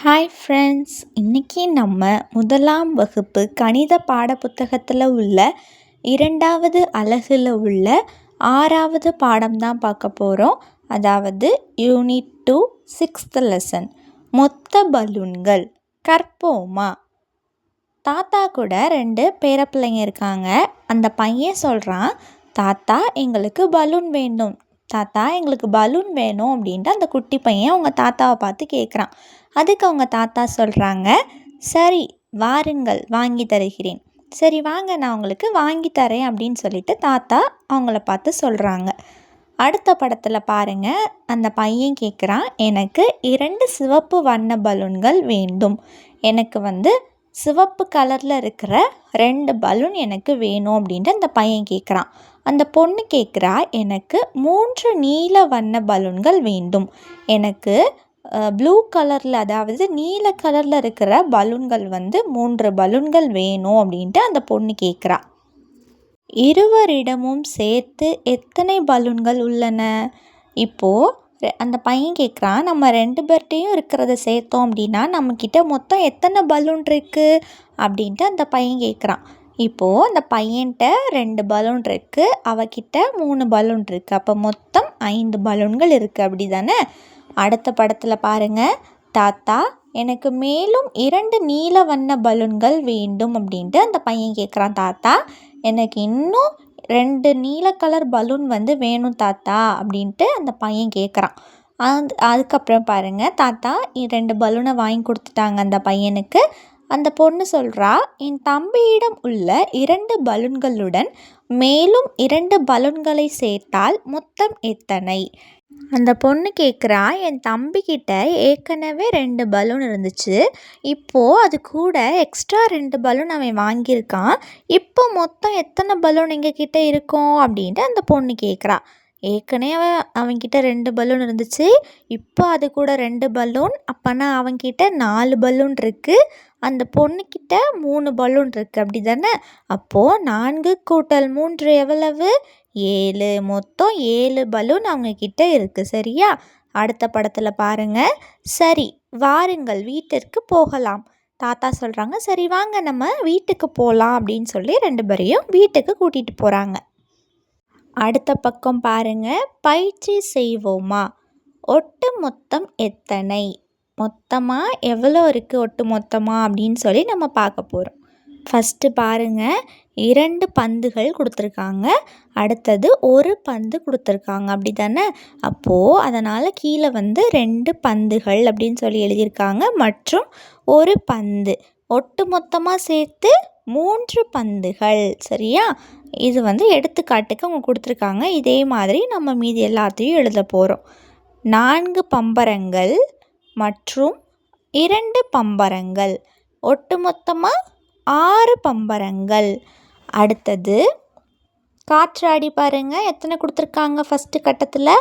Hi friends, இன்றைக்கி நம்ம முதலாம் வகுப்பு கணித பாடப்புத்தகத்தில் உள்ள 2வது அலகில் உள்ள 6வது பாடம் தான் பார்க்க போகிறோம். அதாவது யூனிட் 2 6th லெசன் மொத்த பலூன்கள். கற்போமா. தாத்தா கூட 2 பேரப்பிள்ளைங்க இருக்காங்க. அந்த பையன் சொல்கிறான், தாத்தா எங்களுக்கு பலூன் வேண்டும், தாத்தா எங்களுக்கு பலூன் வேணும் அப்படின்ட்டு அந்த குட்டி பையன் அவங்க தாத்தாவை பார்த்து கேட்குறான். அதுக்கு அவங்க தாத்தா சொல்கிறாங்க, சரி வாருங்கள் வாங்கி தருகிறேன், சரி வாங்க நான் உங்களுக்கு வாங்கி தரேன் அப்படின்னு சொல்லிட்டு தாத்தா அவங்கள பார்த்து சொல்கிறாங்க. அடுத்த படத்தில் பாருங்கள், அந்த பையன் கேட்குறான், எனக்கு 2 சிவப்பு வண்ண பலூன்கள் வேண்டும், எனக்கு சிவப்பு கலரில் இருக்கிற 2 பலூன் எனக்கு வேணும் அப்படின்ட்டு அந்த பையன் கேட்குறான். அந்த பொண்ணு கேட்குறா, எனக்கு 3 நீல வண்ண பலூன்கள் வேண்டும், எனக்கு ப்ளூ கலரில் அதாவது நீல கலரில் இருக்கிற பலூன்கள் 3 பலூன்கள் வேணும் அப்படின்ட்டு அந்த பொண்ணு கேட்குறா. இருவரிடமும் சேர்த்து எத்தனை பலூன்கள் உள்ளன? இப்போது அந்த பையன் கேட்குறான், நம்ம 2 பேர்கிட்டையும் இருக்கிறத சேர்த்தோம் அப்படின்னா நம்மக்கிட்ட மொத்தம் எத்தனை பலூன் இருக்குது அப்படின்ட்டு அந்த பையன் கேட்குறான். இப்போது அந்த பையன்கிட்ட 2 பலூன் இருக்குது, அவகிட்ட 3 பலூன் இருக்குது, அப்போ மொத்தம் 5 பலூன்கள் இருக்குது, அப்படி தானே? அடுத்த படத்தில் பாருங்கள், தாத்தா எனக்கு மேலும் 2 நீல வண்ண பலூன்கள் வேண்டும் அப்படின்ட்டு அந்த பையன் கேட்குறான். தாத்தா எனக்கு இன்னும் 2 நீல கலர் பலூன் வேணும் தாத்தா அப்படின்ட்டு அந்த பையன் கேட்குறான். அதுக்கப்புறம் பாருங்கள், தாத்தா 2 பலூனை வாங்கி கொடுத்துட்டாங்க அந்த பையனுக்கு. அந்த பொண்ணு சொல்கிறா, என் தம்பியிடம் உள்ள 2 பலூன்களுடன் மேலும் 2 பலூன்களை சேர்த்தால் மொத்தம் எத்தனை? அந்த பொண்ணு கேட்குறா, என் தம்பிக்கிட்ட ஏற்கனவே 2 பலூன் இருந்துச்சு, இப்போது அது கூட எக்ஸ்ட்ரா 2 பலூன் அவன் வாங்கியிருக்கான், இப்போ மொத்தம் எத்தனை பலூன் எங்ககிட்ட இருக்கும் அப்படின்ட்டு அந்த பொண்ணு கேட்குறா. ஏற்கனவே அவன்கிட்ட 2 பலூன் இருந்துச்சு, இப்போ அது கூட 2 பலூன், அப்போனா அவன்கிட்ட 4 பலூன் இருக்குது, அந்த பொண்ணுக்கிட்ட 3 பலூன் இருக்குது, அப்படி தானே? அப்போது 4 கூட்டல் 3 எவ்வளவு? 7. மொத்தம் 7 பலூன் அவங்கக்கிட்ட இருக்குது, சரியா? அடுத்த படத்தில் பாருங்கள், சரி வாருங்கள் வீட்டிற்கு போகலாம். தாத்தா சொல்கிறாங்க, சரி வாங்க நம்ம வீட்டுக்கு போகலாம் அப்படின்னு சொல்லி 2 பேரையும் வீட்டுக்கு கூட்டிகிட்டு போகிறாங்க. அடுத்த பக்கம் பாருங்கள், பயிற்சி செய்வோமா. ஒட்டு மொத்தம் எத்தனை? மொத்தமாக எவ்வளோ இருக்குது ஒட்டு மொத்தமாக அப்படின்னு சொல்லி நம்ம பார்க்க போகிறோம். ஃபஸ்ட்டு பாருங்கள், 2 பந்துகள் கொடுத்துருக்காங்க, அடுத்தது 1 பந்து கொடுத்துருக்காங்க, அப்படி தானே? அப்போது அதனால் கீழே 2 பந்துகள் அப்படின்னு சொல்லி எழுதியிருக்காங்க மற்றும் 1 பந்து, ஒட்டு மொத்தமாக சேர்த்து 3 பந்துகள், சரியா? இது எடுத்துக்காட்டுக்கு அவங்க கொடுத்துருக்காங்க. இதே மாதிரி நம்ம மீதி எல்லாத்தையும் எழுத போகிறோம். 4 பம்பரங்கள் மற்றும் 2 பம்பரங்கள், ஒட்டு மொத்தமாக 6 பம்பரங்கள். அடுத்தது காற்றாடி பாருங்கள், எத்தனை கொடுத்துருக்காங்க? ஃபஸ்ட்டு கட்டத்தில்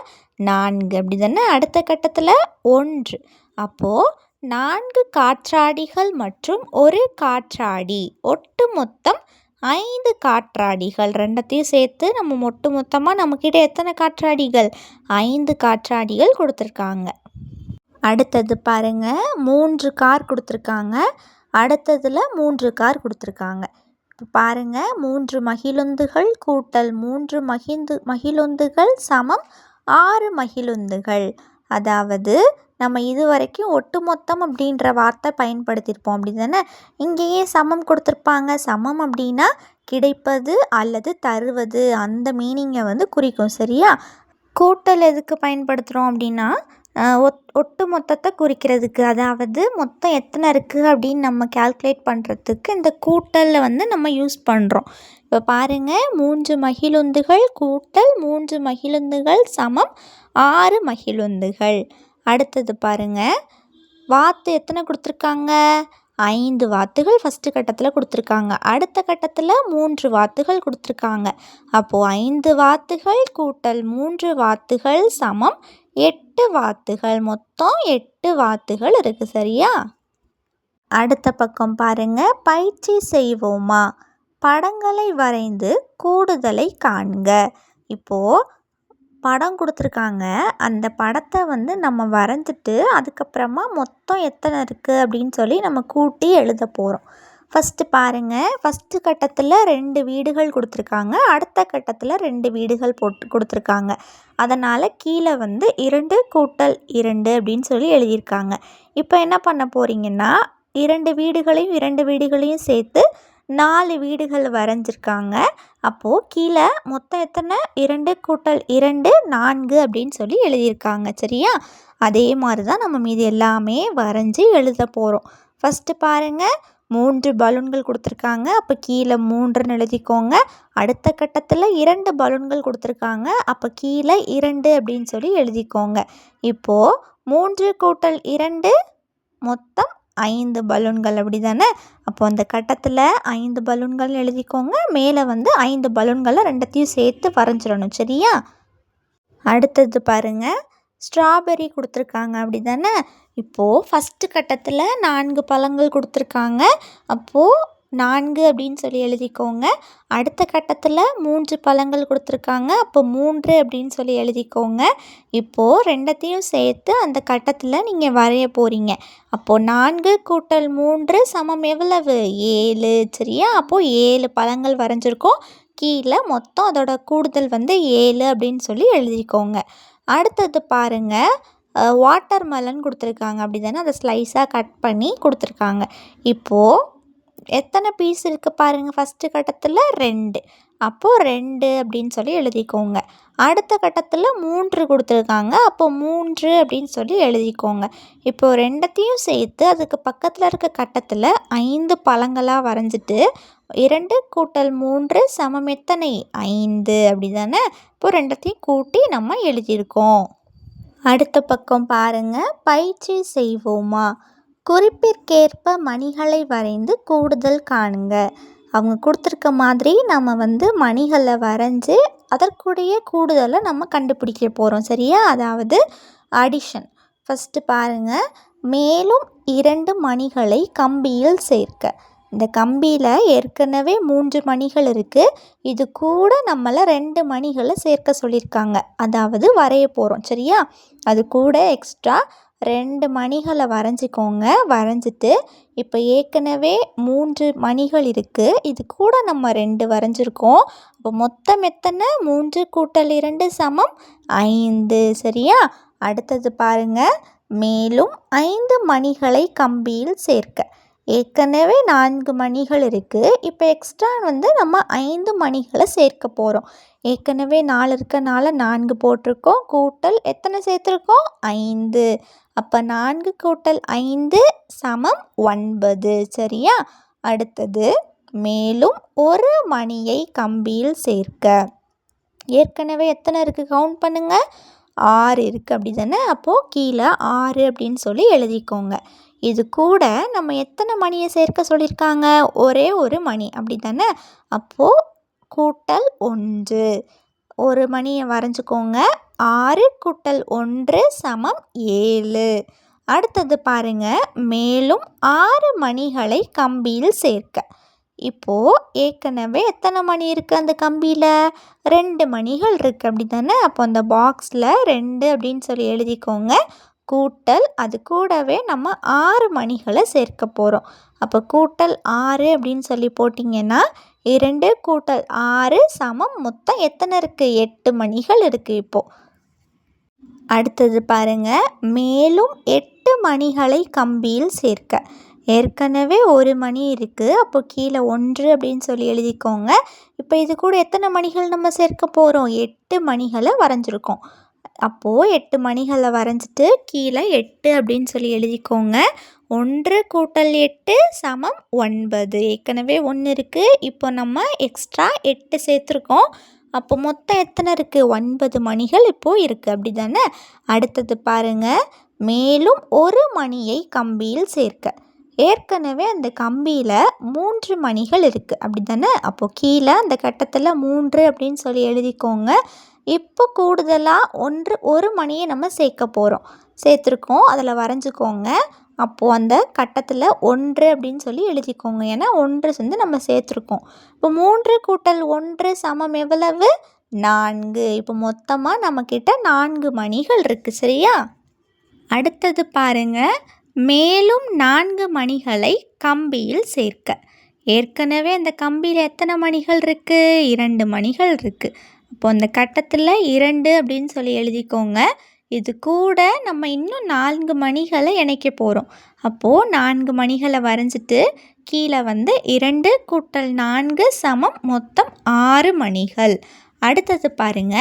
4, அப்படி தானே? அடுத்த கட்டத்தில் 1, அப்போது 4 காற்றாடிகள் மற்றும் 1 காற்றாடி, ஒட்டு மொத்தம் 5 காற்றாடிகள். ரெண்டத்தையும் சேர்த்து நம்ம ஒட்டு மொத்தமாக நம்மக்கிட்ட எத்தனை காற்றாடிகள்? 5 காற்றாடிகள் கொடுத்துருக்காங்க. அடுத்தது பாருங்கள், 3 கார் கொடுத்துருக்காங்க, அடுத்ததில் 3 கார் கொடுத்துருக்காங்க. இப்போ பாருங்கள், 3 மகிழுந்துகள் கூட்டல் 3 மகிழுந்துகள் சமம் 6 மகிழுந்துகள். அதாவது நம்ம இதுவரைக்கும் ஒட்டுமொத்தம் அப்படின்ற வார்த்தை பயன்படுத்தியிருப்போம், அப்படி தானே? இங்கேயே சமம் கொடுத்துருப்பாங்க. சமம் அப்படின்னா கிடைப்பது அல்லது தருவது, அந்த மீனிங்கை குறிக்கும், சரியா? கூட்டல் எதுக்கு பயன்படுத்துகிறோம் அப்படின்னா ஒட்டு மொத்தத்தை குறிக்கிறதுக்கு, அதாவது மொத்தம் எத்தனை இருக்குது அப்படின்னு நம்ம கால்குலேட் பண்ணுறதுக்கு இந்த கூட்டலில் நம்ம யூஸ் பண்ணுறோம். இப்போ பாருங்கள், 3 மகிழுந்துகள் கூட்டல் 3 மகிழுந்துகள் சமம் 6 மகிழுந்துகள். அடுத்தது பாருங்கள், வாத்து எத்தனை கொடுத்துருக்காங்க? 5 வாத்துகள் ஃபஸ்ட்டு கட்டத்தில் கொடுத்துருக்காங்க, அடுத்த கட்டத்தில் 3 வாத்துகள் கொடுத்துருக்காங்க. அப்போது 5 வாத்துகள் கூட்டல் 3 வாத்துகள் சமம் 8 வாத்துகள், மொத்தம் 8 வாத்துகள் இருக்குது, சரியா? அடுத்த பக்கம் பாருங்கள், பயிற்சி செய்வோமா. படங்களை வரைந்து கூடுதலை காண்க. இப்போது படம் கொடுத்துருக்காங்க. அந்த படத்தை வந்து நம்ம வரைஞ்சிட்டு அதுக்கப்புறமா மொத்தம் எத்தனை இருக்குது அப்படின்னு சொல்லி நம்ம கூட்டி எழுத போகிறோம். ஃபஸ்ட்டு பாருங்கள், ஃபஸ்ட்டு கட்டத்தில் 2 வீடுகள் கொடுத்துருக்காங்க, அடுத்த கட்டத்தில் 2 வீடுகள் போட்டு கொடுத்துருக்காங்க. அதனால் கீழே வந்து 2 கூட்டல் 2 அப்படின்னு சொல்லி எழுதியிருக்காங்க. இப்போ என்ன பண்ண போகிறீங்கன்னா 2 வீடுகளையும் சேர்த்து 4 வீடுகள் வரைஞ்சிருக்காங்க. அப்போது கீழே மொத்தம் எத்தனை 2 கூட்டல் 2 4 அப்படின்னு சொல்லி எழுதியிருக்காங்க. சரியா? அதே மாதிரி தான் நம்ம மீதி எல்லாமே வரைஞ்சி எழுத போகிறோம். ஃபஸ்ட்டு பாருங்கள், 3 பலூன்கள் கொடுத்துருக்காங்க. அப்போ கீழே 3ன்னு எழுதிக்கோங்க. அடுத்த கட்டத்தில் 2 பலூன்கள் கொடுத்துருக்காங்க. அப்போ கீழே 2 அப்படின்னு சொல்லி எழுதிக்கோங்க. இப்போது 3 கூட்டல் 2 மொத்தம் 5 பலூன்கள், அப்படி தானே? அப்போ அந்த கட்டத்தில் 5 பலூன்கள் எழுதிக்கோங்க. மேலே வந்து 5 பலூன்களை ரெண்டத்தையும் சேர்த்து வரைஞ்சிடணும். சரியா? அடுத்தது பாருங்கள், ஸ்ட்ராபெர்ரி கொடுத்துருக்காங்க, அப்படி தானே? இப்போது ஃபஸ்ட்டு கட்டத்தில் 4 பழங்கள் கொடுத்துருக்காங்க. அப்போது 4 அப்படின்னு சொல்லி எழுதிக்கோங்க. அடுத்த கட்டத்தில் 3 பழங்கள் கொடுத்துருக்காங்க. அப்போ 3 அப்படின்னு சொல்லி எழுதிக்கோங்க. இப்போது ரெண்டத்தையும் சேர்த்து அந்த கட்டத்தில் நீங்கள் வரைய போகிறீங்க. அப்போது 4 கூட்டல் 3 சமம் எவ்வளவு? 7. சரியா? அப்போது 7 பழங்கள் வரைஞ்சிருக்கோம். கீழே மொத்தம் அதோட கூடுதல் வந்து 7 அப்படின்னு சொல்லி எழுதிக்கோங்க. அடுத்தது பாருங்கள், வாட்டர் மெலன் கொடுத்துருக்காங்க, அப்படி தானே? அதை ஸ்லைஸாக கட் பண்ணி கொடுத்துருக்காங்க. இப்போது எத்தனை பீஸ் இருக்குது பாருங்கள். ஃபஸ்ட்டு கட்டத்தில் 2, அப்போது 2 அப்படின்னு சொல்லி எழுதிக்கோங்க. அடுத்த கட்டத்தில் 3 கொடுத்துருக்காங்க. அப்போது 3 அப்படின்னு சொல்லி எழுதிக்கோங்க. இப்போது ரெண்டத்தையும் சேர்த்து அதுக்கு பக்கத்தில் இருக்க கட்டத்தில் 5 பழங்களாக வரைஞ்சிட்டு 2 கூட்டல் 3 சமம் எத்தனை? 5, அப்படி தானே? இப்போ ரெண்டத்தையும் கூட்டி நம்ம எழுதியிருக்கோம். அடுத்த பக்கம் பாருங்கள், பயிற்சி செய்வோமா? குறிப்பிற்கேற்ப மணிகளை வரைந்து கூடுதல் காணுங்க. அவங்க கொடுத்துருக்க மாதிரி நம்ம வந்து மணிகளை வரைஞ்சி அதற்குடைய கூடுதலை நம்ம கண்டுபிடிக்க போகிறோம். சரியா? அதாவது அடிஷன். ஃபஸ்ட்டு பாருங்கள், மேலும் 2 மணிகளை கம்பியில் சேர்க்க. இந்த கம்பியில் ஏற்கனவே 3 மணிகள் இருக்குது. இது கூட நம்மளை 2 மணிகளை சேர்க்க சொல்லியிருக்காங்க. அதாவது வரைய போகிறோம். சரியா? அது கூட எக்ஸ்ட்ரா 2 மணிகளை வரைஞ்சிக்கோங்க. வரைஞ்சிட்டு இப்போ ஏற்கனவே 3 மணிகள் இருக்குது. இது கூட நம்ம 2 வரைஞ்சிருக்கோம். இப்போ மொத்தம் எத்தனை? 3 கூட்டல் 2 சமம் 5. சரியா? அடுத்தது பாருங்கள், மேலும் 5 மணிகளை கம்பியில் சேர்க்க. ஏற்கனவே 4 மணிகள் இருக்குது. இப்போ எக்ஸ்ட்ரா வந்து நம்ம 5 மணிகளை சேர்க்க போகிறோம். ஏற்கனவே 4 இருக்கனால 4 போட்டிருக்கோம். கூட்டல் எத்தனை சேர்த்துருக்கோம்? 5. அப்போ 4 கூட்டல் 5 சமம் 9. சரியா? அடுத்தது, மேலும் 1 மணியை கம்பியில் சேர்க்க. ஏற்கனவே எத்தனை இருக்குது? கவுண்ட் பண்ணுங்கள். 6 இருக்குது, அப்படி தானே? அப்போது கீழே 6 அப்படின்னு சொல்லி எழுதிக்கோங்க. இது கூட நம்ம எத்தனை மணியை சேர்க்க சொல்லியிருக்காங்க? ஒரே ஒரு மணி, அப்படி தானே? அப்போது கூட்டல் 1. ஒரு மணியை வரைஞ்சிக்கோங்க. 6 கூட்டல் 1 சமம் 7. அடுத்தது பாருங்கள், மேலும் 6 மணிகளை கம்பியில் சேர்க்க. இப்போது ஏற்கனவே எத்தனை மணி இருக்குது அந்த கம்பியில்? 2 மணிகள் இருக்குது, அப்படி தானே? அப்போ அந்த பாக்ஸில் 2 அப்படின்னு சொல்லி எழுதிக்கோங்க. கூட்டல் அது கூடவே நம்ம 6 மணிகளை சேர்க்க போகிறோம். அப்போ கூட்டல் 6 அப்படின்னு சொல்லி போட்டிங்கன்னா 2 கூட்டல் 6 சமம் மொத்தம் எத்தனை இருக்குது? 8 மணிகள் இருக்குது. இப்போது அடுத்தது பாருங்கள், மேலும் 8 மணிகளை கம்பியில் சேர்க்க. ஏற்கனவே 1 மணி இருக்குது. அப்போ கீழே 1 அப்படின்னு சொல்லி எழுதிக்கோங்க. இப்போ இது கூட எத்தனை மணிகள் நம்ம சேர்க்க போகிறோம்? 8 மணிகளை வரைஞ்சிருக்கோம். அப்போது 8 மணிகளை வரைஞ்சிட்டு கீழே 8 அப்படின்னு சொல்லி எழுதிக்கோங்க. 1 கூட்டல் 8 சமம் 9. ஏற்கனவே 1 இருக்குது. இப்போ நம்ம எக்ஸ்ட்ரா 8 சேர்த்துருக்கோம். அப்போ மொத்தம் எத்தனை இருக்குது? 9 மணிகள் இப்போது இருக்குது, அப்படி தானே? அடுத்தது பாருங்கள், மேலும் 1 மணியை கம்பியில் சேர்க்க. ஏற்கனவே அந்த கம்பியில் 3 மணிகள் இருக்குது, அப்படி தானே? அப்போது கீழே அந்த கட்டத்தில் 3 அப்படின்னு சொல்லி எழுதிக்கோங்க. இப்போ கூடுதலாக ஒரு மணியை நம்ம சேர்க்க போகிறோம். சேர்த்துருக்கோம், அதில் வரைஞ்சிக்கோங்க. அப்போது அந்த கட்டத்தில் 1 அப்படின்னு சொல்லி எழுதிக்கோங்க. ஏன்னா 1 வந்து நம்ம சேர்த்துருக்கோம். இப்போ 3 கூட்டல் 1 சமம் எவ்வளவு? 4. இப்போ மொத்தமாக நம்மக்கிட்ட 4 மணிகள் இருக்குது சரியா. அடுத்தது பாருங்க, மேலும் 4 மணிகளை கம்பியில் சேர்க்க. ஏற்கனவே அந்த கம்பியில் எத்தனை மணிகள் இருக்குது? 2 மணிகள் இருக்குது. அப்போ அந்த கட்டத்தில் 2 அப்படின்னு சொல்லி எழுதிக்கோங்க. இது கூட நம்ம இன்னும் 4 மணிகளை இணைக்க போகிறோம். அப்போது 4 மணிகளை வரைஞ்சிட்டு கீழே 2 கூட்டல் 4 சமம் மொத்தம் 6 மணிகள். அடுத்தது பாருங்க,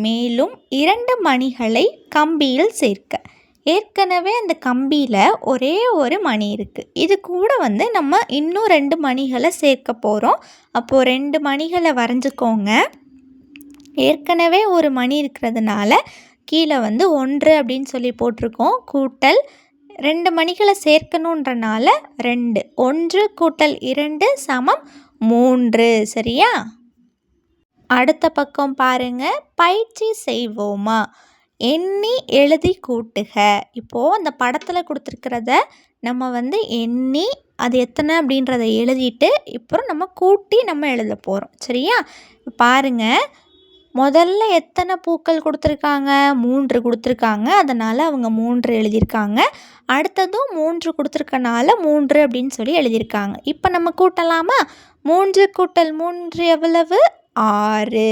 மேலும் 2 மணிகளை கம்பியில் சேர்க்க. ஏற்கனவே அந்த கம்பியில் ஒரே ஒரு மணி இருக்குது. இது கூட நம்ம இன்னும் 2 மணிகளை சேர்க்க போகிறோம். அப்போது 2 மணிகளை வரைஞ்சிக்கோங்க. ஏற்கனவே ஒரு மணி இருக்கிறதுனால கீழே 1 அப்படின்னு சொல்லி போட்டிருக்கோம். கூட்டல் 2 மணிகளை சேர்க்கணுன்றனால 2. 1 கூட்டல் 2 சமம் 3 சரியா. அடுத்த பக்கம் பாருங்க, பயிற்சி செய்வோமா, எண்ணி எழுதி கூட்டுக. இப்போது அந்த படத்தில் கொடுத்துருக்கிறத நம்ம எண்ணி அது எத்தனை அப்படின்றத எழுதிட்டு அப்புறம் நம்ம கூட்டி நம்ம எழுத போகிறோம் சரியா. பாருங்கள், முதல்ல எத்தனை பூக்கள் கொடுத்துருக்காங்க? 3 கொடுத்துருக்காங்க. அதனால் அவங்க 3 எழுதியிருக்காங்க. அடுத்ததும் 3 கொடுத்துருக்கனால 3 அப்படின்னு சொல்லி எழுதியிருக்காங்க. இப்போ நம்ம கூட்டலாமா? 3 கூட்டல் 3 எவ்வளவு? 6.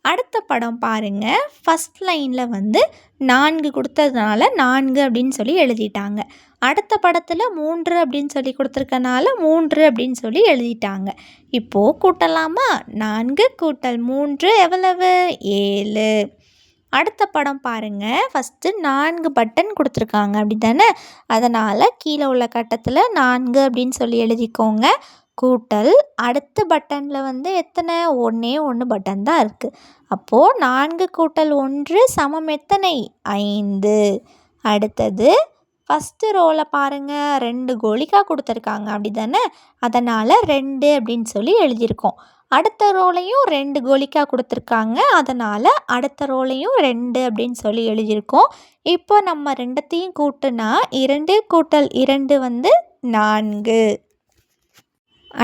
அடுத்த படம் பாருங்கள், ஃபஸ்ட் லைனில் 4 கொடுத்ததுனால 4 அப்படின்னு சொல்லி எழுதிட்டாங்க. அடுத்த படத்தில் 3 அப்படின்னு சொல்லி கொடுத்துருக்கனால 3 அப்படின்னு சொல்லி எழுதிட்டாங்க. இப்போது கூட்டலாமா? 4 கூட்டல் 3 எவ்வளவு? 7. அடுத்த படம் பாருங்கள், ஃபஸ்ட்டு 4 பட்டன் கொடுத்துருக்காங்க அப்படி தானே. அதனால் கீழே உள்ள கட்டத்தில் 4 அப்படின்னு சொல்லி எழுதிக்கோங்க. கூட்டல் அடுத்த பட்டனில் எத்தனை? 1 பட்டன் தான் இருக்குது. அப்போது 4 கூட்டல் 1 சமம் எத்தனை? 5. அடுத்தது ஃபஸ்ட்டு ரோவில் பாருங்கள், 2 கோலிக்கா கொடுத்துருக்காங்க அப்படி தானே. அதனால் 2 அப்படின்னு சொல்லி எழுதியிருக்கோம். அடுத்த ரோலையும் 2 கோலிக்கா கொடுத்துருக்காங்க. அதனால் அடுத்த ரோலையும் 2 அப்படின்னு சொல்லி எழுதியிருக்கோம். இப்போ நம்ம 2த்தையும் கூட்டுனா 2 கூட்டல் 2 4.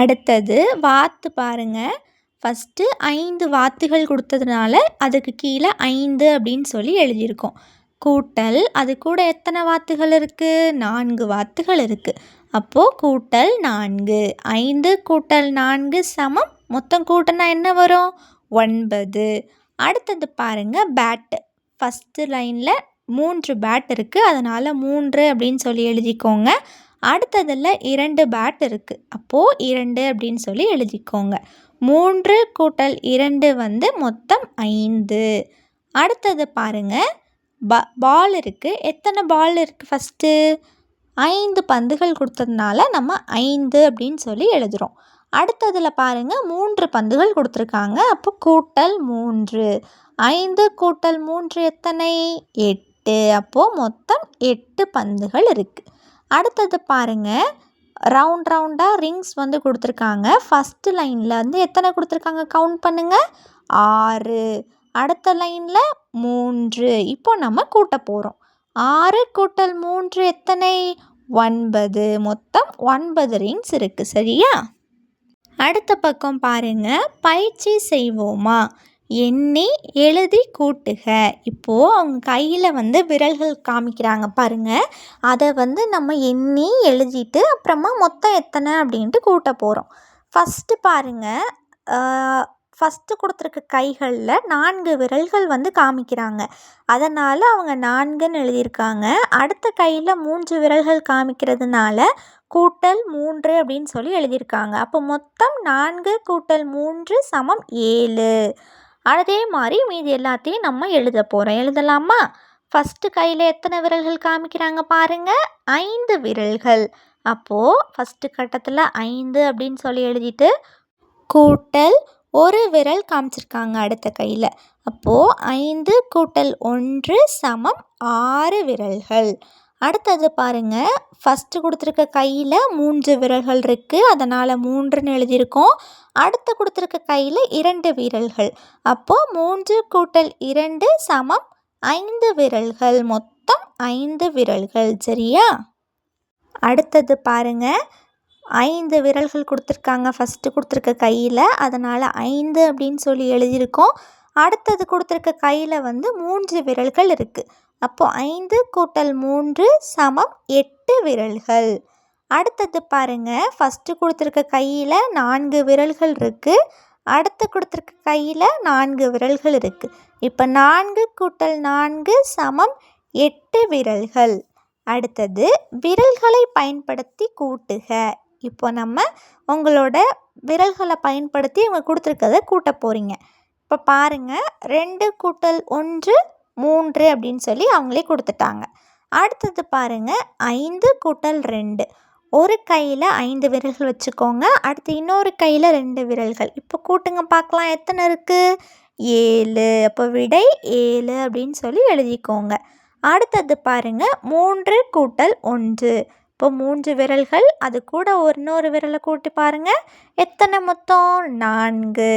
அடுத்தது வாத்து பாருங்கள், ஃபஸ்ட்டு 5 வாத்துகள் கொடுத்ததுனால அதுக்கு கீழே 5 அப்படின்னு சொல்லி எழுதியிருக்கோம். கூட்டல் அது கூட எத்தனை வாத்துகள் இருக்குது? 4 வாத்துகள் இருக்குது. அப்போது கூட்டல் 4. 5 கூட்டல் 4 சமம் மொத்தம் கூட்டினா என்ன வரும்? 9. அடுத்தது பாருங்கள், பேட்டு. ஃபஸ்ட்டு லைனில் 3 பேட் இருக்குது. அதனால் 3 அப்படின்னு சொல்லி எழுதிக்கோங்க. அடுத்ததில் 2 பேட் இருக்குது. அப்போது 2 அப்படின்னு சொல்லி எழுதிக்கோங்க. 3 கூட்டல் 2 மொத்தம் 5. அடுத்தது பாருங்கள், பால் இருக்குது. எத்தனை பால் இருக்குது? ஃபஸ்ட்டு 5 பந்துகள் கொடுத்ததுனால நம்ம 5 அப்படின்னு சொல்லி எழுதுகிறோம். அடுத்ததில் பாருங்கள், 3 பந்துகள் கொடுத்துருக்காங்க. அப்போ கூட்டல் 3. 5 கூட்டல் 3 எத்தனை? 8. அப்போது மொத்தம் 8 பந்துகள் இருக்குது. அடுத்தது பாருங்கள், ரவுண்டாக ரிங்ஸ் கொடுத்துருக்காங்க. ஃபஸ்ட்டு லைனில் எத்தனை கொடுத்துருக்காங்க? கவுண்ட் பண்ணுங்கள். 6. அடுத்த லைனில் 3. இப்போ நம்ம கூட்ட போகிறோம். 6 கூட்டல் 3 எத்தனை? 9. மொத்தம் 9 ரிங்ஸ் இருக்குது சரியா. அடுத்த பக்கம் பாருங்கள், பயிற்சி செய்வோமா, எண்ணி எழுதி கூட்டுக. இப்போது அவங்க கையில் விரல்கள் காமிக்கிறாங்க பாருங்கள். அதை நம்ம எண்ணி எழுதிட்டு அப்புறமா மொத்தம் எத்தனை அப்படின்ட்டு கூட்ட போகிறோம். ஃபஸ்ட்டு பாருங்கள், ஃபஸ்ட்டு கொடுத்துருக்க கைகளில் 4 விரல்கள் காமிக்கிறாங்க. அதனால் அவங்க 4ன்னு எழுதியிருக்காங்க. அடுத்த கையில் 3 விரல்கள் காமிக்கிறதுனால கூட்டல் 3 அப்படின்னு சொல்லி எழுதியிருக்காங்க. அப்போ மொத்தம் 4 கூட்டல் 3 சமம் 7. அதே மாதிரி மீதி எல்லாத்தையும் நம்ம எழுத போகிறோம். எழுதலாமா? ஃபஸ்ட்டு கையில் எத்தனை விரல்கள் காமிக்கிறாங்க பாருங்கள்? 5 விரல்கள். அப்போது ஃபஸ்ட்டு கட்டத்தில் 5 அப்படின்னு சொல்லி எழுதிட்டு கூட்டல் ஒரு விரல் காமிச்சிருக்காங்க அடுத்த கையில். அப்போது 5 கூட்டல் 1 சமம் 6 விரல்கள். அடுத்தது பாருங்கள், ஃபஸ்ட்டு கொடுத்துருக்க கையில் 3 விரல்கள் இருக்குது. அதனால் 3ன்னு எழுதியிருக்கோம். அடுத்து கொடுத்துருக்க கையில் 2 விரல்கள். அப்போது 3 கூட்டல் 2 சமம் 5 விரல்கள். மொத்தம் 5 விரல்கள் சரியா. அடுத்தது பாருங்கள், 5 விரல்கள் கொடுத்துருக்காங்க ஃபஸ்ட்டு கொடுத்துருக்க கையில். அதனால் 5 அப்படின்னு சொல்லி எழுதியிருக்கோம். அடுத்தது கொடுத்துருக்க கையில் வந்து 3 விரல்கள் இருக்குது. அப்போது 5 கூட்டல் 3 சமம் 8 விரல்கள். அடுத்தது பாருங்கள், ஃபஸ்ட்டு கொடுத்துருக்க கையில் 4 விரல்கள் இருக்குது. அடுத்து கொடுத்துருக்க கையில் 4 விரல்கள் இருக்குது. இப்போ 4 கூட்டல் 4 சமம் 8 விரல்கள். அடுத்தது விரல்களை பயன்படுத்தி கூட்டுக. இப்போ நம்ம உங்களோட விரல்களை பயன்படுத்தி இவங்க கொடுத்துருக்கதை கூட்ட போகிறீங்க. இப்போ பாருங்கள், 2 கூட்டல் 1 3 அப்படின்னு சொல்லி அவங்களே கொடுத்துட்டாங்க. அடுத்தது பாருங்கள், 5 கூட்டல் 2. ஒரு கையில் 5 விரல்கள் வச்சுக்கோங்க, அடுத்து இன்னொரு கையில் 2 விரல்கள். இப்போ கூட்டுங்க பார்க்கலாம், எத்தனை இருக்குது? 7. அப்போ விடை 7 அப்படின்னு சொல்லி எழுதிக்கோங்க. அடுத்தது பாருங்கள், 3 கூட்டல் 1. இப்போ 3 விரல்கள், அது கூட இன்னொரு விரலை கூட்டி பாருங்கள், எத்தனை மொத்தம்? 4.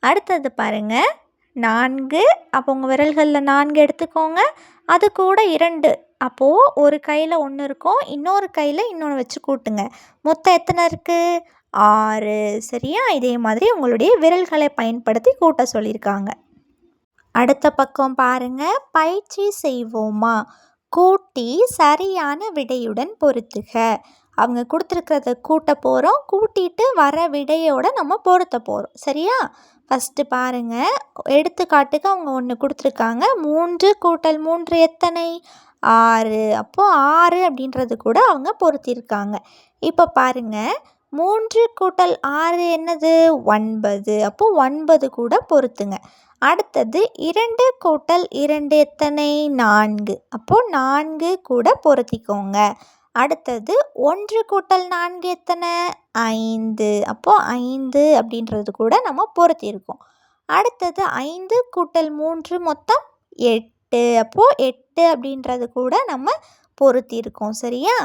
அடுத்தது பாருங்கள், 4. அப்போ உங்கள் விரல்களில் 4 எடுத்துக்கோங்க, அது கூட 2. அப்போது ஒரு கையில் 1 இருக்கும், இன்னொரு கையில் இன்னொன்று வச்சு கூட்டுங்க. மொத்தம் எத்தனை இருக்குது? 6. சரியா? இதே மாதிரி உங்களுடைய விரல்களை பயன்படுத்தி கூட்ட சொல்லியிருக்காங்க. அடுத்த பக்கம் பாருங்கள், பயிற்சி செய்வோமா, கூட்டி சரியான விடையுடன் பொருத்துக. அவங்க கொடுத்துருக்கிறத கூட்ட போகிறோம், கூட்டிட்டு வர விடையோடு நம்ம பொருத்த போகிறோம். சரியா? ஃபஸ்ட்டு பாருங்கள், எடுத்துக்காட்டுக்கு அவங்க ஒன்று கொடுத்துருக்காங்க, 3 கூட்டல் 3 எத்தனை? 6. அப்போது 6 அப்படின்றது கூட அவங்க பொருத்தியிருக்காங்க. இப்போ பாருங்கள், 3 கூட்டல் 6 என்னது? 9. அப்போது 9 கூட பொருத்துங்க. அடுத்தது 2 கூட்டல் 2 எத்தனை? 4. அப்போது 4 கூட பொருத்திக்கோங்க. அடுத்தது 1 கூட்டல் 4 எத்தனை? 5. அப்போது 5 அப்படின்றது கூட நம்ம பொருத்தியிருக்கோம். அடுத்தது 5 கூட்டல் 3 மொத்தம் 8. அப்போது 8 அப்படின்றது கூட நம்ம பொருத்தியிருக்கோம். சரியா?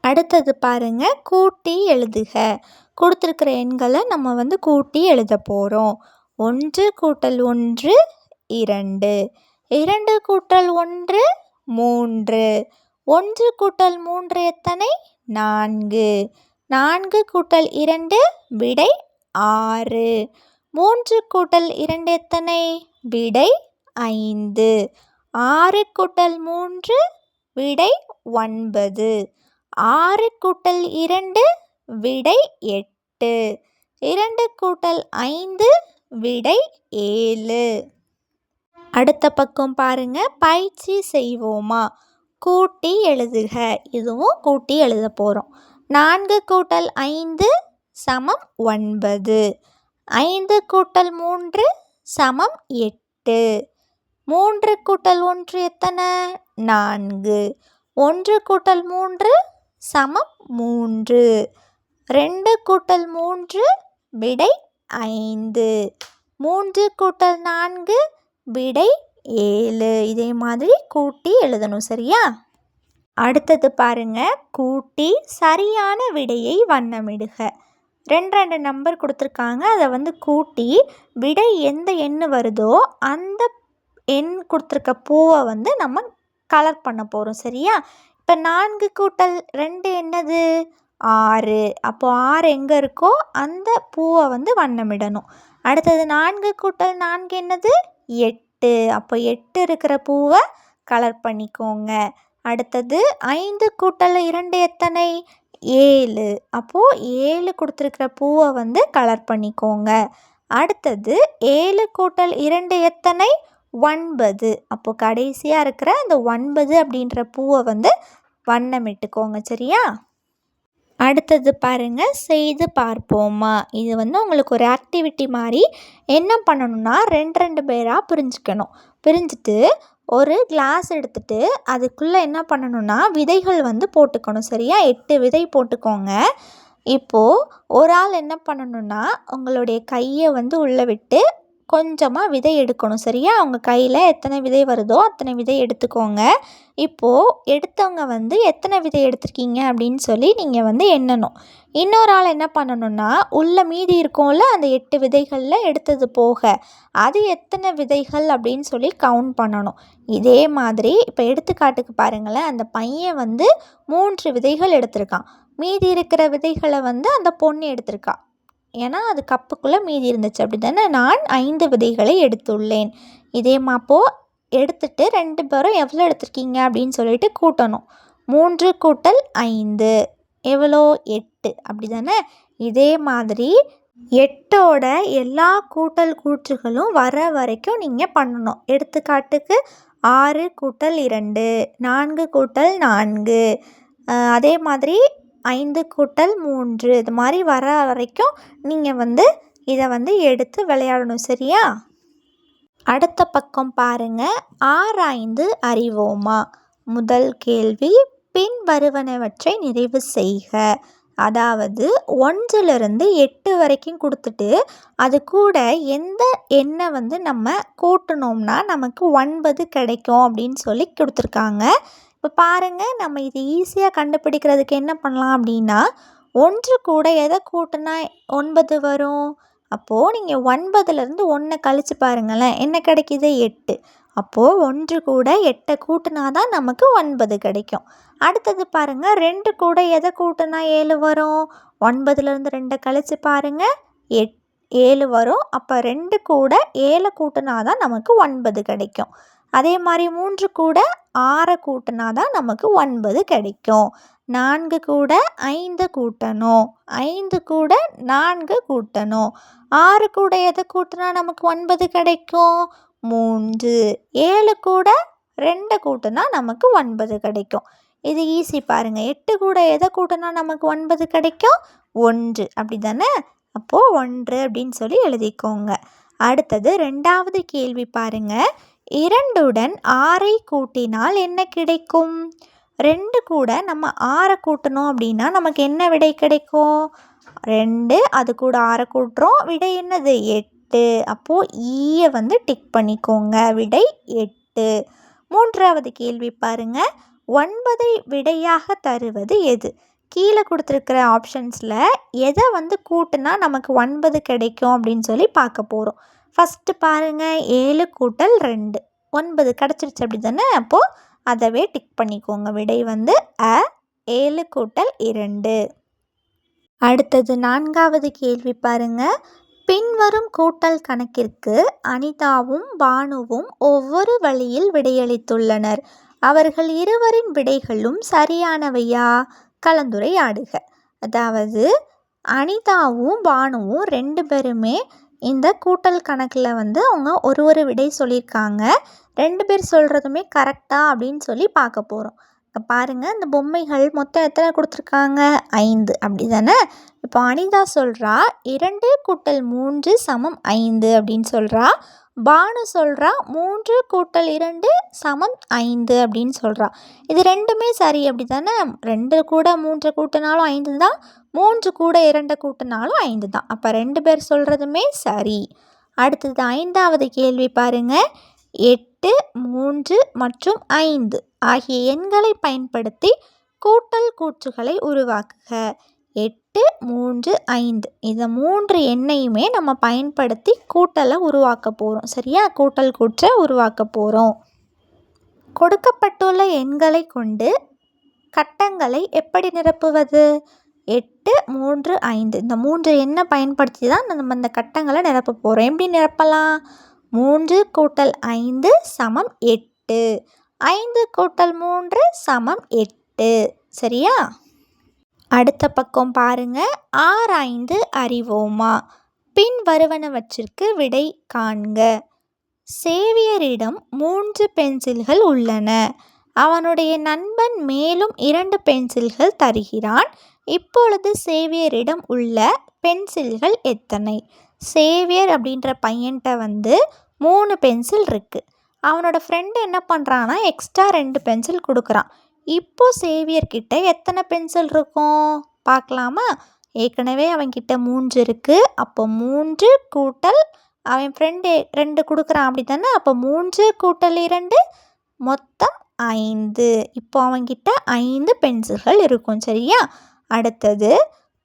அடுத்தது பாருங்கள், கூட்டி எழுதுக. கொடுத்துருக்கிற எண்களை நம்ம வந்து கூட்டி எழுத போகிறோம். 1 கூட்டல் 1 2. 2 கூட்டல் 1 3. 1 கூட்டல் 3 எத்தனை? 4. 4 கூட்டல் 2 விடை 6. 3 கூட்டல் 2 எத்தனை? விடை 5. 6 கூட்டல் 3 விடை 9. 6 கூட்டல் 2 விடை 8. 2 கூட்டல் 5 விடை 7. அடுத்த பக்கம் பாருங்க, பயிற்சி செய்வோமா, கூட்டி எழுதுக. இதுவும் கூட்டி எழுத போகிறோம். 4 கூட்டல் 5 சமம் 9. 5 கூட்டல் 3 சமம் 8. 3 கூட்டல் 1 எத்தனை? 4. 1 கூட்டல் 3 சமம் 3. 2 கூட்டல் 3 விடை 5. 3 கூட்டல் 4 விடை 7. இதே மாதிரி கூட்டி எழுதணும். சரியா? அடுத்தது பாருங்க, கூட்டி சரியான விடையை வண்ணமிடுக. 2 நம்பர் கொடுத்துருக்காங்க, அதை வந்து கூட்டி விடை எந்த எண் வருதோ அந்த எண் கொடுத்துருக்க பூவை வந்து நம்ம கலர் பண்ண போகிறோம். சரியா? இப்போ 4 கூட்டல் 2 என்னது? 6. அப்போது 6 எங்கே இருக்கோ அந்த பூவை வந்து வண்ணமிடணும். அடுத்தது 4 கூட்டல் 4 என்னது? 8. அப்போ 8 இருக்கிற பூவை கலர் பண்ணிக்கோங்க. அடுத்தது 5 கூட்டல் 2 எத்தனை? 7. அப்போது 7 கொடுத்துருக்கிற பூவை வந்து கலர் பண்ணிக்கோங்க. அடுத்தது 7 கூட்டல் 2 எத்தனை? 9. அப்போது கடைசியாக இருக்கிற அந்த 9 அப்படின்ற பூவை வந்து வண்ணமிட்டுக்கோங்க. சரியா? அடுத்தது பாருங்கள், செய்து பார்ப்போமா. இது வந்து உங்களுக்கு ஒரு ஆக்டிவிட்டி மாதிரி. என்ன பண்ணணும்னா, 2 பேராக பிரிஞ்சுக்கணும். பிரிஞ்சுட்டு ஒரு கிளாஸ் எடுத்துகிட்டு அதுக்குள்ளே என்ன பண்ணணும்னா விதைகள் வந்து போட்டுக்கணும். சரியா? 8 விதை போட்டுக்கோங்க. இப்போது ஒரு ஆள் என்ன பண்ணணும்னா உங்களுடைய கையை வந்து உள்ளே விட்டு கொஞ்சமாக விதை எடுக்கணும். சரியா? அவங்க கையில் எத்தனை விதை வருதோ அத்தனை விதை எடுத்துக்கோங்க. இப்போது எடுத்தவங்க வந்து எத்தனை விதை எடுத்திருக்கீங்க அப்படின்னு சொல்லி நீங்கள் வந்து எண்ணணும். இன்னொரு ஆள் என்ன பண்ணணும்னா உள்ள மீதி இருக்கும்ல அந்த 8 விதைகளில் எடுத்தது போக அது எத்தனை விதைகள் அப்படின்னு சொல்லி கவுண்ட் பண்ணணும். இதே மாதிரி இப்போ எடுத்துக்காட்டுக்கு பாருங்களேன், அந்த பையன் வந்து 3 விதைகள் எடுத்திருக்கான். மீதி இருக்கிற விதைகளை வந்து அந்த பொண்ணு எடுத்திருக்கா. ஏன்னா அது கப்புக்குள்ளே மீதி இருந்துச்சு அப்படி தானே. நான் 5 விதைகளை எடுத்துள்ளேன். அப்போது எடுத்துட்டு 2 பேரும் எவ்வளோ எடுத்திருக்கீங்க அப்படின்னு சொல்லிட்டு கூட்டணும். 3 கூட்டல் 5 எவ்வளோ? 8 அப்படி தானே. இதே மாதிரி 8ஓட எல்லா கூட்டல் கூற்றுகளும் வர வரைக்கும் நீங்கள் பண்ணணும். எடுத்துக்காட்டுக்கு 6 கூட்டல் 2, 4 கூட்டல் 4, அதே மாதிரி 5 கூட்டல் 3 இது மாதிரி வர வரைக்கும் நீங்கள் இதை எடுத்து விளையாடணும். சரியா? அடுத்த பக்கம் பாருங்கள். ஆராய்ந்து அறிவோமா. முதல் கேள்வி, பின் வருவனவற்றை நிறைவு செய்க. அதாவது 1லிருந்து 8 வரைக்கும் கொடுத்துட்டு அது கூட எந்த எண்ணை நம்ம கூட்டினோம்னா நமக்கு 9 கிடைக்கும் அப்படின்னு சொல்லி கொடுத்துருக்காங்க. இப்போ பாருங்கள், நம்ம இது ஈஸியாக கண்டுபிடிக்கிறதுக்கு என்ன பண்ணலாம் அப்படின்னா, 1 கூட எதை கூட்டினா 9 வரும்? அப்போது நீங்கள் 9லேருந்து 1 கழித்து பாருங்களேன், என்ன கிடைக்கிது? 8. அப்போது 1 கூட 8 கூட்டினா தான் நமக்கு 9 கிடைக்கும். அடுத்தது பாருங்கள், 2 கூட எதை கூட்டினா 7 வரும்? 9லேருந்து 2 கழித்து பாருங்கள், 7 வரும். அப்போ 2 கூட 7 கூட்டினா தான் நமக்கு 9 கிடைக்கும். அதே மாதிரி 3 கூட 6 கூட்டினா தான் நமக்கு 9 கிடைக்கும். 4 கூட 5 கூட்டணும், 5 கூட 4 கூட்டணும். 6 கூட எதை கூட்டினா நமக்கு 9 கிடைக்கும்? 3. 7 கூட 2 கூட்டினா நமக்கு 9 கிடைக்கும். இது ஈஸி பாருங்கள். 8 கூட எதை கூட்டினா நமக்கு 9 கிடைக்கும்? 1 அப்படி தானே. அப்போது 1 அப்படின்னு சொல்லி எழுதிக்கோங்க. அடுத்தது 2வது கேள்வி பாருங்கள். 2உடன் 6ஐ கூட்டினால் என்ன கிடைக்கும்? 2 கூட நம்ம 6 கூட்டணும் அப்படின்னா நமக்கு என்ன விடை கிடைக்கும்? 2, அது கூட 6 கூட்டுறோம், விடை என்னது? 8. அப்போது ஈயை டிக் பண்ணிக்கோங்க, விடை 8. 3வது கேள்வி பாருங்கள். 9ஐ விடையாக தருவது எது? கீழே கொடுத்துருக்கிற ஆப்ஷன்ஸில் எதை கூட்டினா நமக்கு 9 கிடைக்கும் அப்படின்னு சொல்லி பார்க்க போகிறோம். ஃபஸ்ட்டு பாருங்கள், 7 கூட்டல் 2 9 கிடச்சிருச்சு அப்படி தானே. அப்போது அதவே டிக் பண்ணிக்கோங்க, விடை 7 கூட்டல் 2. அடுத்தது 4வது கேள்வி பாருங்கள். பின்வரும் கூட்டல் கணக்கிற்கு அனிதாவும் பானுவும் ஒவ்வொரு வழியில் விடையளித்துள்ளனர். அவர்கள் இருவரின் விடைகளும் சரியானவையா? கலந்துரையாடுக. அதாவது அனிதாவும் பானுவும் 2 பேருமே இந்த கூட்டல் கணக்கில் அவங்க ஒரு விடை சொல்லியிருக்காங்க. 2 பேர் சொல்கிறதுமே கரெக்டா அப்படின்னு சொல்லி பார்க்க போகிறோம். இப்போ பாருங்கள், இந்த பொம்மைகள் மொத்தம் எத்தனை கொடுத்துருக்காங்க? 5 அப்படி தானே. இப்போ அனிதா சொல்கிறா 2 கூட்டல் 3 சமம் 5 அப்படின்னு சொல்கிறா. பானு சொல்கிறா 3 கூட்டல் 2 சமம் 5 அப்படின்னு சொல்கிறா. இது ரெண்டுமே சரி அப்படி தானே. 2 கூட 3 கூட்டினாலும் 5 தான், 3 கூட 2 கூட்டினாலும் 5 தான். அப்போ 2 பேர் சொல்கிறதுமே சரி. அடுத்தது 5வது கேள்வி பாருங்கள். 8, 3 மற்றும் 5 ஆகிய எண்களை பயன்படுத்தி கூட்டல் கூற்றுகளை உருவாக்குக. 8, 3, 5 இந்த 3 எண்ணையுமே நம்ம பயன்படுத்தி கூட்டலை உருவாக்க போகிறோம். சரியா? கூட்டல் கூற்றை உருவாக்க போகிறோம். கொடுக்கப்பட்டுள்ள எண்களை கொண்டு கட்டங்களை எப்படி நிரப்புவது? 8, 3, 5 இந்த 3 எண்ணை பயன்படுத்தி தான் நம்ம இந்த கட்டங்களை நிரப்ப போகிறோம். எப்படி நிரப்பலாம்? 3 கூட்டல் 5 சமம் 8, 5 கூட்டல் 3 சமம் 8. சரியா? அடுத்த பக்கம் பாருங்க. ஆராய்ந்து அறிவோமா. பின் வருவனவற்றிற்கு விடை காண்க. சேவியரிடம் 3 பென்சில்கள் உள்ளன. அவனுடைய நண்பன் மேலும் 2 பென்சில்கள் தருகிறான். இப்பொழுது சேவியரிடம் உள்ள பென்சில்கள் எத்தனை? சேவியர் அப்படின்ற பையன்கிட்ட 3 பென்சில் இருக்குது. அவனோட ஃப்ரெண்டு என்ன பண்ணுறான்னா எக்ஸ்ட்ரா 2 பென்சில் கொடுக்குறான். இப்போது சேவியர்கிட்ட எத்தனை பென்சில் இருக்கும் பார்க்கலாமா? ஏற்கனவே அவன்கிட்ட 3 இருக்குது. அப்போ 3 கூட்டல் அவன் ஃப்ரெண்டு 2 கொடுக்குறான் அப்படி தானே. அப்போ 3 கூட்டல் 2 மொத்தம் 5. இப்போ அவன்கிட்ட 5 பென்சில்கள் இருக்கும். சரியா? அடுத்தது,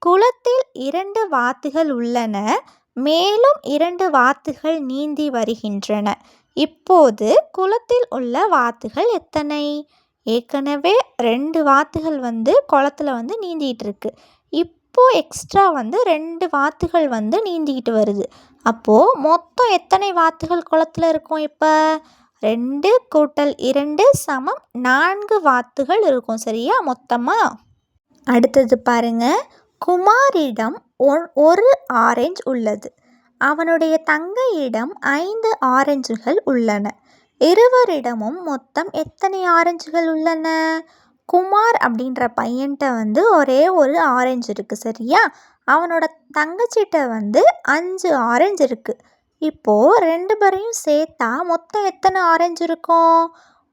குளத்தில் 2 வாத்துகள் உள்ளன. மேலும் 2 வாத்துகள் நீந்தி வருகின்றன. இப்போது குளத்தில் உள்ள வாத்துகள் எத்தனை? ஏற்கனவே 2 வாத்துகள் குளத்தில் நீந்திட்டு இருக்கு. இப்போது எக்ஸ்ட்ரா 2 வாத்துகள் நீந்திக்கிட்டு வருது. அப்போது மொத்தம் எத்தனை வாத்துகள் குளத்தில் இருக்கும்? இப்போ 2 + 2 = 4 வாத்துகள் இருக்கும். சரியா? மொத்தமாக. அடுத்தது பாருங்க. குமாரிடம் 1 ஆரஞ்சு உள்ளது. அவனுடைய தங்கையிடம் 5 ஆரஞ்சுகள் உள்ளன. இருவரிடமும் மொத்தம் எத்தனை ஆரஞ்சுகள் உள்ளன? குமார் அப்படின்ற பையன்கிட்ட ஒரே ஒரு ஆரஞ்சு இருக்குது. சரியா? அவனோட தங்கச்சிட்ட 5 ஆரஞ்சு இருக்குது. இப்போது 2 பேரையும் சேர்த்தா மொத்தம் எத்தனை ஆரஞ்சு இருக்கும்?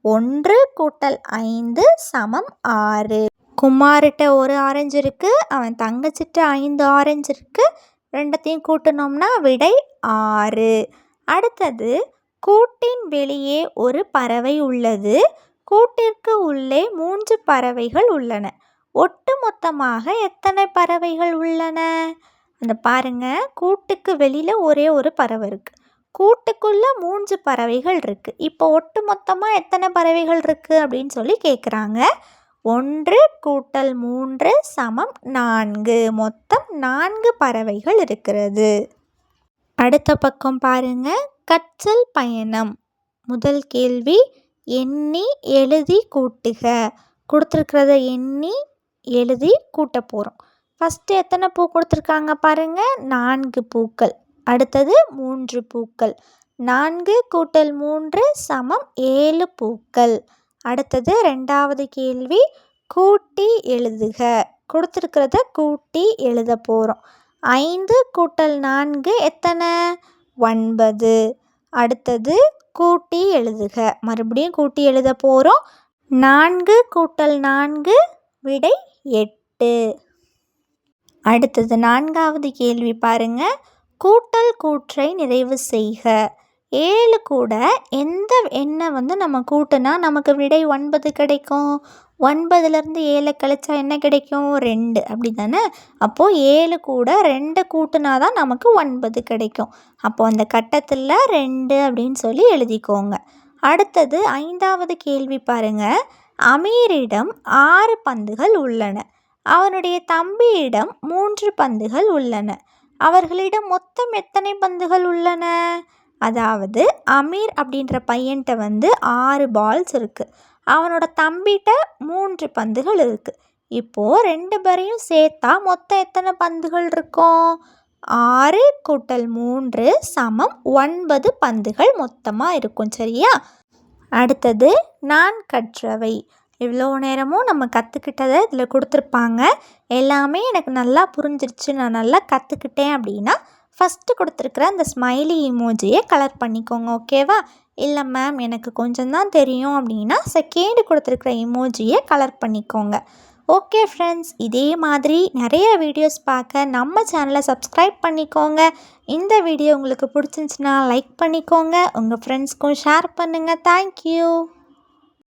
1 + 5 = 6. குமார்கிட்ட 1 ஆரஞ்சு இருக்குது, அவன் தங்கச்சிட்ட 5 ஆரஞ்சு இருக்குது. ரெண்டத்தையும் கூட்டினோம்னா விடை 6. அடுத்தது, கூட்டின் வெளியே ஒரு பறவை உள்ளது. கூட்டிற்கு உள்ளே 3 பறவைகள் உள்ளன. ஒட்டு மொத்தமாக எத்தனை பறவைகள் உள்ளன? பாருங்க, கூட்டுக்கு வெளியில் ஒரே ஒரு பறவை இருக்குது. கூட்டுக்குள்ளே 3 பறவைகள் இருக்குது. இப்போ ஒட்டு மொத்தமாக எத்தனை பறவைகள் இருக்குது அப்படின்னு சொல்லி கேட்குறாங்க. 1 + 3 = 4. மொத்தம் 4 பறவைகள் இருக்கிறது. அடுத்த பக்கம் பாருங்க. கற்றல் பயணம். முதல் கேள்வி, எண்ணி எழுதி கூட்டுக. கொடுத்துருக்கிறத எண்ணி எழுதி கூட்ட போகிறோம். ஃபஸ்ட்டு எத்தனை பூ கொடுத்துருக்காங்க பாருங்கள்? 4 பூக்கள். அடுத்தது 3 பூக்கள். 4 + 3 = 7 பூக்கள். அடுத்தது ரெண்டாவது கேள்வி, கூட்டி எழுதுக. கொடுத்துருக்கிறத கூட்டி எழுத போகிறோம். 5 + 4 எத்தனை? 9. அடுத்தது கூட்டி எழுதுக. மறுபடியும் கூட்டி எழுத போகிறோம். 4 + 4 விடை 8. அடுத்தது நான்காவது கேள்வி பாருங்க. கூட்டல் கூற்றை நிறைவு செய்க. 7 கூட எந்த எண்ணை நம்ம கூட்டினா நமக்கு விடை 9 கிடைக்கும்? 9லேருந்து 7 கழிச்சா என்ன கிடைக்கும்? 2. அப்படி தானே? அப்போது 7 கூட 2 கூட்டினா தான் நமக்கு 9 கிடைக்கும். அப்போது அந்த கட்டத்தில் 2 அப்படின்னு சொல்லி எழுதிக்கோங்க. அடுத்தது ஐந்தாவது கேள்வி பாருங்கள். அமீரிடம் 6 பந்துகள் உள்ளன. அவனுடைய தம்பியிடம் 3 பந்துகள் உள்ளன. அவர்களிடம் மொத்தம் எத்தனை பந்துகள் உள்ளன? அதாவது அமீர் அப்படின்ற பையன்கிட்ட 6 பால்ஸ் இருக்குது. அவனோட தம்பிகிட்ட 3 பந்துகள் இருக்குது. இப்போது 2 பேரையும் சேர்த்தா மொத்தம் எத்தனை பந்துகள் இருக்கும்? 6 + 3 = 9 பந்துகள் மொத்தமாக இருக்கும். சரியா? அடுத்தது, நான் கற்றவை. இவ்வளோ நேரமும் நம்ம கற்றுக்கிட்டதை இதில் கொடுத்துருப்பாங்க. எல்லாமே எனக்கு நல்லா புரிஞ்சிருச்சு, நான் நல்லா கற்றுக்கிட்டேன் அப்படின்னா ஃபஸ்ட்டு கொடுத்துருக்குற அந்த ஸ்மைலி இமோஜியை கலர் பண்ணிக்கோங்க. ஓகேவா? இல்லை மேம் எனக்கு கொஞ்சம் தான் தெரியும் அப்படின்னா செகண்டு கொடுத்துருக்குற இமோஜியை கலர் பண்ணிக்கோங்க. ஓகே ஃப்ரெண்ட்ஸ், இதே மாதிரி நிறைய வீடியோஸ் பார்க்க நம்ம சேனலை சப்ஸ்கிரைப் பண்ணிக்கோங்க. இந்த வீடியோ உங்களுக்கு பிடிச்சிருந்துச்சுன்னா லைக் பண்ணிக்கோங்க. உங்கள் ஃப்ரெண்ட்ஸ்க்கும் ஷேர் பண்ணுங்கள். தேங்க்யூ.